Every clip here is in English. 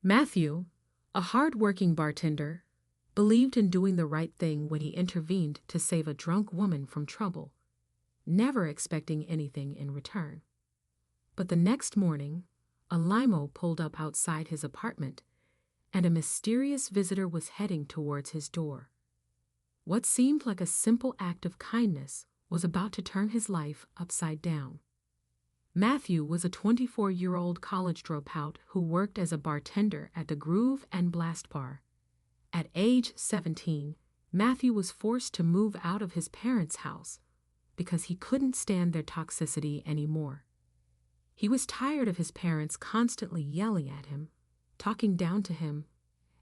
Matthew, a hard-working bartender, believed in doing the right thing when he intervened to save a drunk woman from trouble, never expecting anything in return. But the next morning, a limo pulled up outside his apartment, and a mysterious visitor was heading towards his door. What seemed like a simple act of kindness was about to turn his life upside down. Matthew was a 24-year-old college dropout who worked as a bartender at the Groove and Blast Bar. At age 17, Matthew was forced to move out of his parents' house because he couldn't stand their toxicity anymore. He was tired of his parents constantly yelling at him, talking down to him,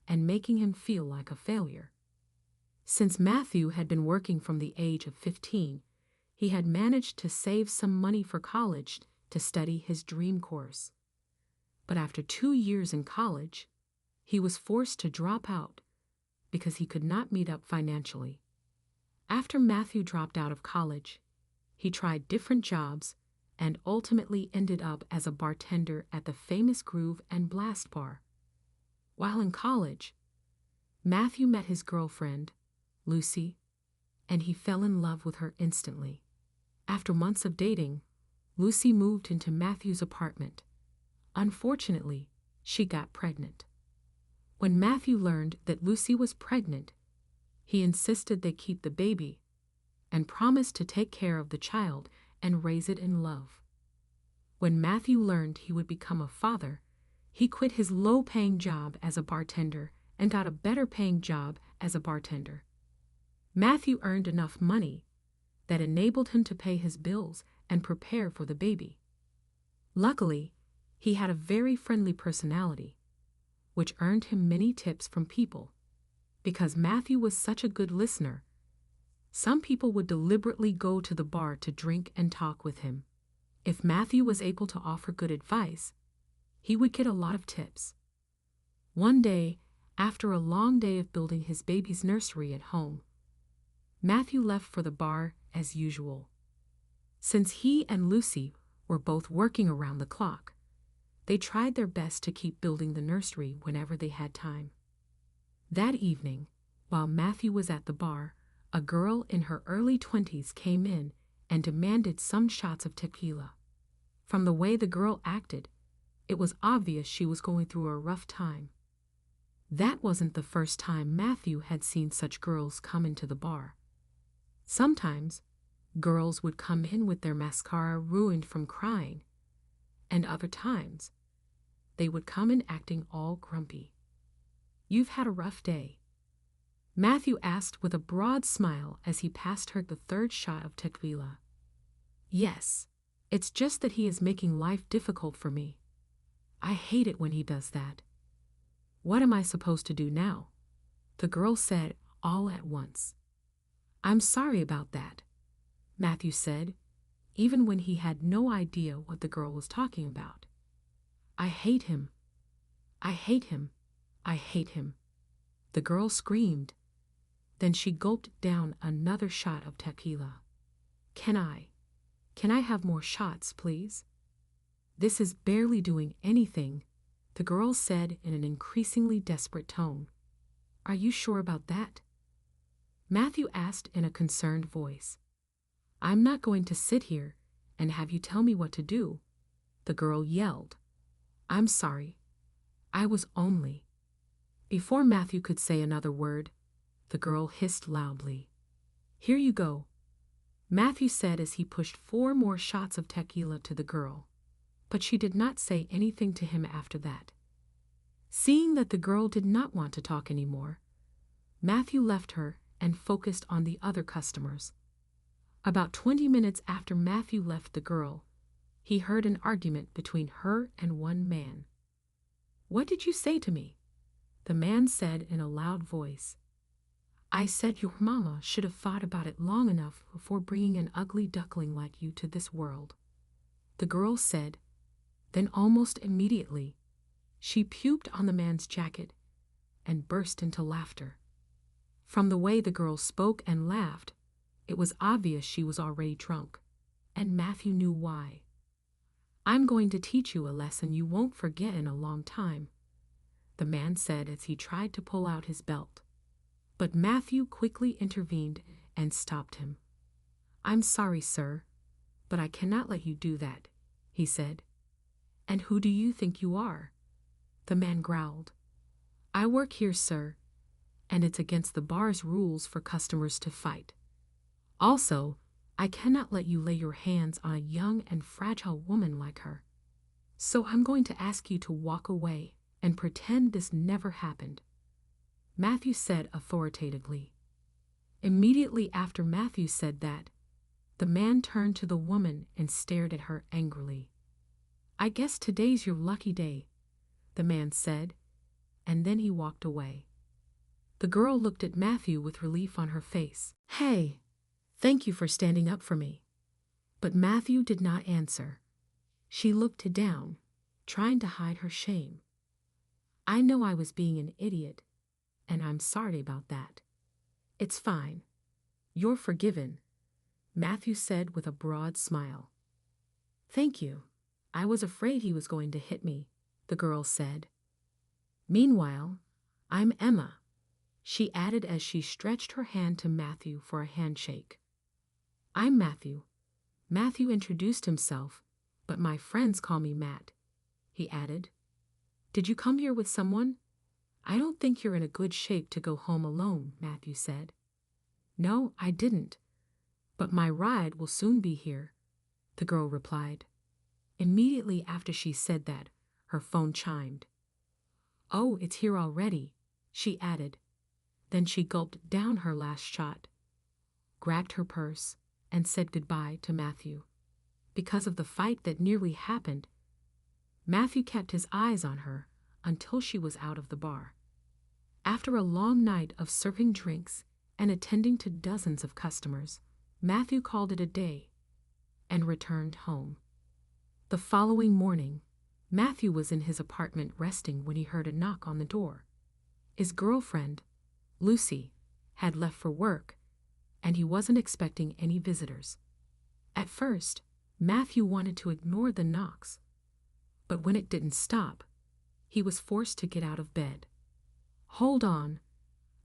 and making him feel like a failure. Since Matthew had been working from the age of 15, he had managed to save some money for college to study his dream course. But after 2 years in college, he was forced to drop out because he could not meet up financially. After Matthew dropped out of college, he tried different jobs and ultimately ended up as a bartender at the famous Groove and Blast Bar. While in college, Matthew met his girlfriend, Lucy, and he fell in love with her instantly. After months of dating, Lucy moved into Matthew's apartment. Unfortunately, she got pregnant. When Matthew learned that Lucy was pregnant, he insisted they keep the baby and promised to take care of the child and raise it in love. When Matthew learned he would become a father, he quit his low-paying job as a bartender and got a better-paying job as a bartender. Matthew earned enough money that enabled him to pay his bills and prepare for the baby. Luckily, he had a very friendly personality, which earned him many tips from people. Because Matthew was such a good listener, some people would deliberately go to the bar to drink and talk with him. If Matthew was able to offer good advice, he would get a lot of tips. One day, after a long day of building his baby's nursery at home, Matthew left for the bar as usual. Since he and Lucy were both working around the clock, they tried their best to keep building the nursery whenever they had time. That evening, while Matthew was at the bar, a girl in her early 20s came in and demanded some shots of tequila. From the way the girl acted, it was obvious she was going through a rough time. That wasn't the first time Matthew had seen such girls come into the bar. Sometimes, girls would come in with their mascara ruined from crying, and other times, they would come in acting all grumpy. "You've had a rough day?" Matthew asked with a broad smile as he passed her the third shot of tequila. "Yes, it's just that he is making life difficult for me. I hate it when he does that." "What am I supposed to do now?" the girl said all at once. "I'm sorry about that," Matthew said, even when he had no idea what the girl was talking about. "I hate him. I hate him. I hate him," the girl screamed. Then she gulped down another shot of tequila. Can I have more shots, please?" "This is barely doing anything," the girl said in an increasingly desperate tone. "Are you sure about that?" Matthew asked in a concerned voice. "I'm not going to sit here and have you tell me what to do," the girl yelled. "I'm sorry. I was only—" Before Matthew could say another word, the girl hissed loudly. "Here you go," Matthew said as he pushed 4 more shots of tequila to the girl, but she did not say anything to him after that. Seeing that the girl did not want to talk anymore, Matthew left her and focused on the other customers. About 20 minutes after Matthew left the girl, he heard an argument between her and one man. "What did you say to me?" the man said in a loud voice. "I said your mama should have thought about it long enough before bringing an ugly duckling like you to this world," the girl said. Then almost immediately, she puked on the man's jacket and burst into laughter. From the way the girl spoke and laughed, it was obvious she was already drunk, and Matthew knew why. "I'm going to teach you a lesson you won't forget in a long time," the man said as he tried to pull out his belt. But Matthew quickly intervened and stopped him. "I'm sorry, sir, but I cannot let you do that," he said. "And who do you think you are?" the man growled. "I work here, sir, and it's against the bar's rules for customers to fight. Also, I cannot let you lay your hands on a young and fragile woman like her. So I'm going to ask you to walk away and pretend this never happened," Matthew said authoritatively. Immediately after Matthew said that, the man turned to the woman and stared at her angrily. "I guess today's your lucky day," the man said, and then he walked away. The girl looked at Matthew with relief on her face. "Hey, thank you for standing up for me." But Matthew did not answer. She looked down, trying to hide her shame. "I know I was being an idiot, and I'm sorry about that." "It's fine. You're forgiven," Matthew said with a broad smile. "Thank you. I was afraid he was going to hit me," the girl said. "Meanwhile, I'm Emma," she added as she stretched her hand to Matthew for a handshake. "I'm Matthew." Matthew introduced himself, "but my friends call me Matt," he added. "Did you come here with someone? I don't think you're in a good shape to go home alone," Matthew said. "No, I didn't, but my ride will soon be here," the girl replied. Immediately after she said that, her phone chimed. "Oh, it's here already," she added. Then she gulped down her last shot, grabbed her purse, and said goodbye to Matthew. Because of the fight that nearly happened, Matthew kept his eyes on her until she was out of the bar. After a long night of serving drinks and attending to dozens of customers, Matthew called it a day and returned home. The following morning, Matthew was in his apartment resting when he heard a knock on the door. His girlfriend, Lucy, had left for work, and he wasn't expecting any visitors. At first, Matthew wanted to ignore the knocks, but when it didn't stop, he was forced to get out of bed. "Hold on,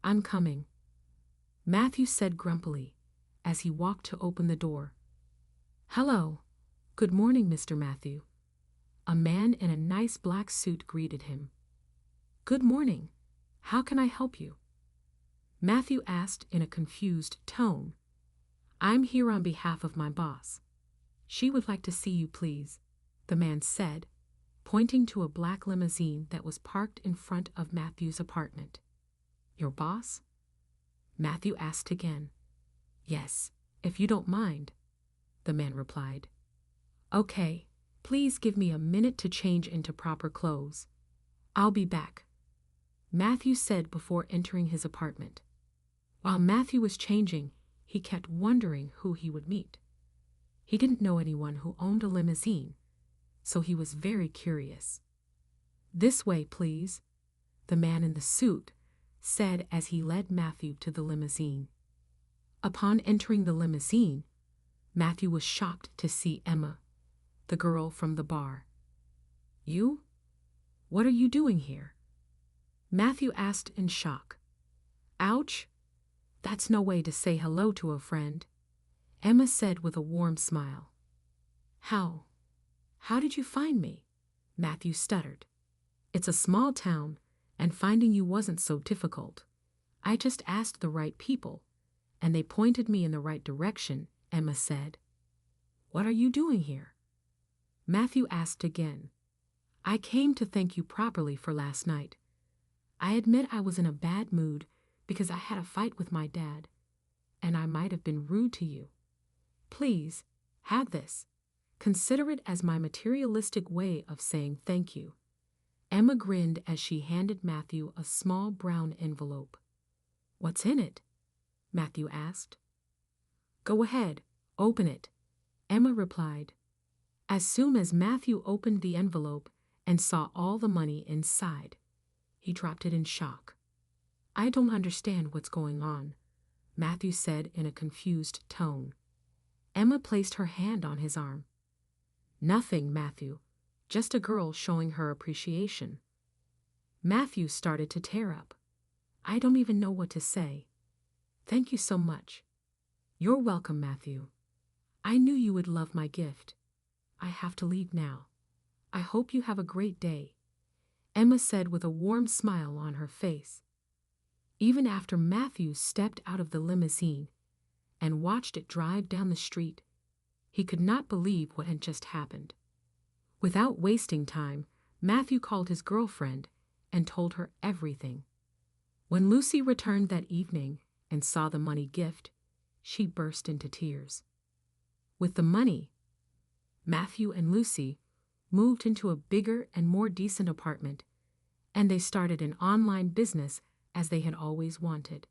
I'm coming," Matthew said grumpily as he walked to open the door. "Hello, good morning, Mr. Matthew." A man in a nice black suit greeted him. "Good morning. How can I help you?" Matthew asked in a confused tone. "I'm here on behalf of my boss. She would like to see you, please," the man said, pointing to a black limousine that was parked in front of Matthew's apartment. "Your boss?" Matthew asked again. "Yes, if you don't mind," the man replied. "Okay, please give me a minute to change into proper clothes. I'll be back," Matthew said before entering his apartment. While Matthew was changing, he kept wondering who he would meet. He didn't know anyone who owned a limousine, so he was very curious. "This way, please," the man in the suit said as he led Matthew to the limousine. Upon entering the limousine, Matthew was shocked to see Emma, the girl from the bar. "You? What are you doing here?" Matthew asked in shock. "Ouch, that's no way to say hello to a friend," Emma said with a warm smile. How did you find me?" Matthew stuttered. "It's a small town, and finding you wasn't so difficult. I just asked the right people, and they pointed me in the right direction," Emma said. "What are you doing here?" Matthew asked again. "I came to thank you properly for last night. I admit I was in a bad mood because I had a fight with my dad, and I might have been rude to you. Please, have this. Consider it as my materialistic way of saying thank you." Emma grinned as she handed Matthew a small brown envelope. "What's in it?" Matthew asked. "Go ahead, open it," Emma replied. As soon as Matthew opened the envelope and saw all the money inside, he dropped it in shock. "I don't understand what's going on," Matthew said in a confused tone. Emma placed her hand on his arm. "Nothing, Matthew. Just a girl showing her appreciation." Matthew started to tear up. I don't even know what to say. Thank you so much. You're welcome, Matthew. I knew you would love my gift. I have to leave now. I hope you have a great day, Emma said with a warm smile on her face. Even after Matthew stepped out of the limousine and watched it drive down the street, he could not believe what had just happened. Without wasting time, Matthew called his girlfriend and told her everything. When Lucy returned that evening and saw the money gift, she burst into tears. With the money, Matthew and Lucy moved into a bigger and more decent apartment, and they started an online business as they had always wanted.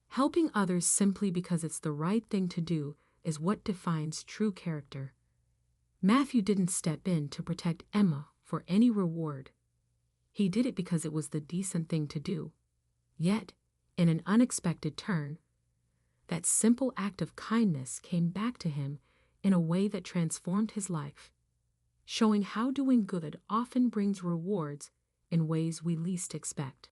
Helping others simply because it's the right thing to do is what defines true character. Matthew didn't step in to protect Emma for any reward. He did it because it was the decent thing to do. Yet, in an unexpected turn, that simple act of kindness came back to him in a way that transformed his life, showing how doing good often brings rewards in ways we least expect.